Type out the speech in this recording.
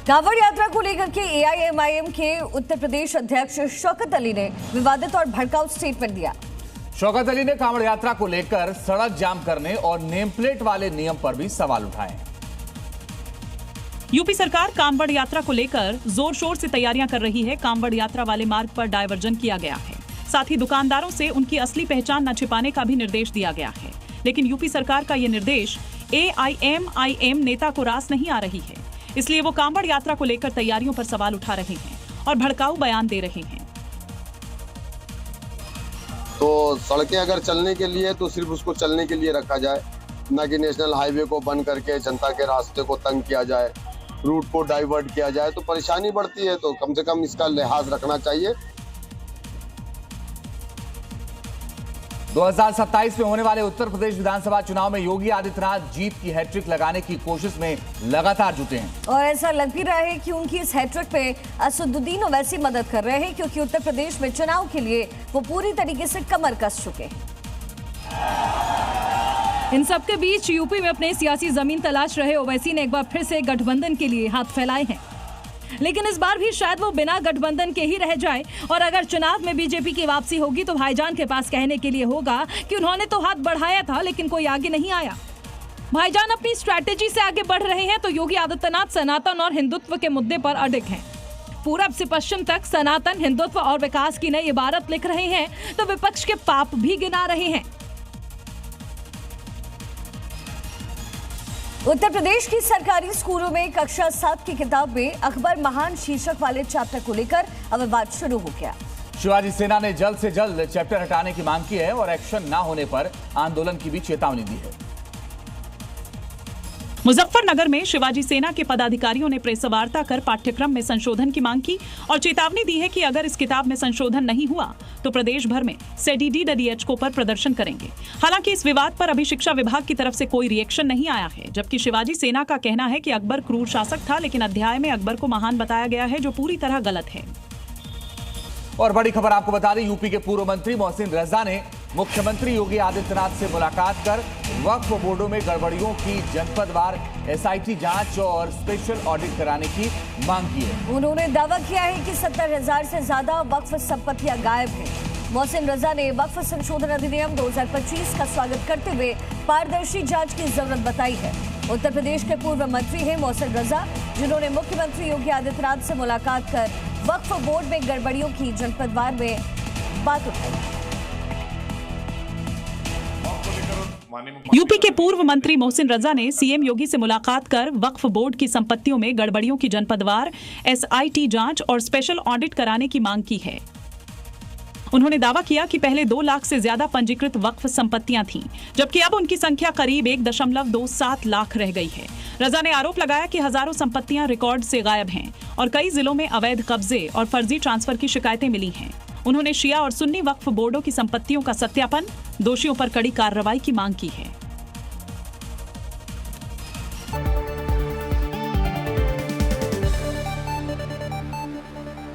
कांवड़ यात्रा को लेकर के एआईएमआईएम के उत्तर प्रदेश अध्यक्ष शौकत अली ने विवादित और भड़काऊ स्टेटमेंट दिया। शौकत अली ने कांवड़ यात्रा को लेकर सड़क जाम करने और नेम प्लेट वाले नियम पर भी सवाल उठाए। यूपी सरकार कांवड़ यात्रा को लेकर जोर शोर से तैयारियां कर रही है। कांवड़ यात्रा वाले मार्ग पर डायवर्जन किया गया है। साथ ही दुकानदारों से उनकी असली पहचान न छिपाने का भी निर्देश दिया गया है। लेकिन यूपी सरकार का ये निर्देश एआईएमआईएम नेता को रास नहीं आ रही है। इसलिए वो कांवड़ यात्रा को लेकर तैयारियों पर सवाल उठा रहे हैं और भड़काऊ बयान दे रहे हैं। तो सड़कें अगर चलने के लिए तो सिर्फ उसको चलने के लिए रखा जाए, न कि नेशनल हाईवे को बंद करके जनता के रास्ते को तंग किया जाए, रूट को डाइवर्ट किया जाए तो परेशानी बढ़ती है। तो कम से कम इसका लिहाज रखना चाहिए। 2027 में होने वाले उत्तर प्रदेश विधानसभा चुनाव में योगी आदित्यनाथ जीत की हैट्रिक लगाने की कोशिश में लगातार जुटे हैं और ऐसा लग भी रहा है कि उनकी इस हैट्रिक पे असदुद्दीन ओवैसी मदद कर रहे हैं, क्योंकि उत्तर प्रदेश में चुनाव के लिए वो पूरी तरीके से कमर कस चुके हैं। इन सबके बीच यूपी में अपने सियासी जमीन तलाश रहे ओवैसी ने एक बार फिर से गठबंधन के लिए हाथ फैलाए हैं। लेकिन इस बार भी शायद वो बिना गठबंधन के ही रह जाए और अगर चुनाव में बीजेपी की वापसी होगी तो भाईजान के पास कहने के लिए होगा कि उन्होंने तो हाथ बढ़ाया था लेकिन कोई आगे नहीं आया। भाईजान अपनी स्ट्रैटेजी से आगे बढ़ रहे हैं तो योगी आदित्यनाथ सनातन और हिंदुत्व के मुद्दे पर अडिग हैं। पूरब से पश्चिम तक सनातन, हिंदुत्व और विकास की नई इबारत लिख रहे हैं तो विपक्ष के पाप भी गिना रहे हैं। उत्तर प्रदेश की सरकारी स्कूलों में कक्षा 7 की किताब में अकबर महान शीर्षक वाले चैप्टर को लेकर अब विवाद शुरू हो गया। शिवाजी सेना ने जल्द से जल्द चैप्टर हटाने की मांग की है और एक्शन ना होने पर आंदोलन की भी चेतावनी दी है। मुजफ्फरनगर में शिवाजी सेना के पदाधिकारियों ने प्रेस वार्ता कर पाठ्यक्रम में संशोधन की मांग की और चेतावनी दी है कि अगर इस किताब में संशोधन नहीं हुआ तो प्रदेश भर में CEDDHO पर प्रदर्शन करेंगे। हालांकि इस विवाद पर अभी शिक्षा विभाग की तरफ से कोई रिएक्शन नहीं आया है, जबकि शिवाजी सेना का कहना है कि अकबर क्रूर शासक था, लेकिन अध्याय में अकबर को महान बताया गया है, जो पूरी तरह गलत है। और बड़ी खबर आपको बता दें, यूपी के पूर्व मंत्री मोहसिन रजा ने मुख्यमंत्री योगी आदित्यनाथ से मुलाकात कर वक्फ बोर्डों में गड़बड़ियों की जनपदवार SIT जांच और स्पेशल ऑडिट कराने की मांग की है। उन्होंने दावा किया है कि 70,000 से ज्यादा वक्फ संपत्तियां गायब हैं। मोहसिन रजा ने वक्फ संशोधन अधिनियम 2025 का स्वागत करते हुए पारदर्शी जांच की जरूरत बताई है। उत्तर प्रदेश के पूर्व मंत्री हैं मोहसिन रजा, जिन्होंने मुख्यमंत्री योगी आदित्यनाथ से मुलाकात कर वक्फ बोर्ड में गड़बड़ियों की जनपदवार में बात उठाई। यूपी के पूर्व मंत्री मोहसिन रजा ने सीएम योगी से मुलाकात कर वक्फ बोर्ड की संपत्तियों में गड़बड़ियों की जनपदवार SIT जांच और स्पेशल ऑडिट कराने की मांग की है। उन्होंने दावा किया कि पहले 2 लाख से ज्यादा पंजीकृत वक्फ संपत्तियां थीं, जबकि अब उनकी संख्या करीब 1.27 लाख रह गई है। रजा ने आरोप लगाया कि हजारों संपत्तियां रिकॉर्ड से गायब हैं और कई जिलों में अवैध कब्जे और फर्जी ट्रांसफर की शिकायतें मिली हैं। उन्होंने शिया और सुन्नी वक्फ बोर्डों की संपत्तियों का सत्यापन, दोषियों पर कड़ी कार्रवाई की मांग की है।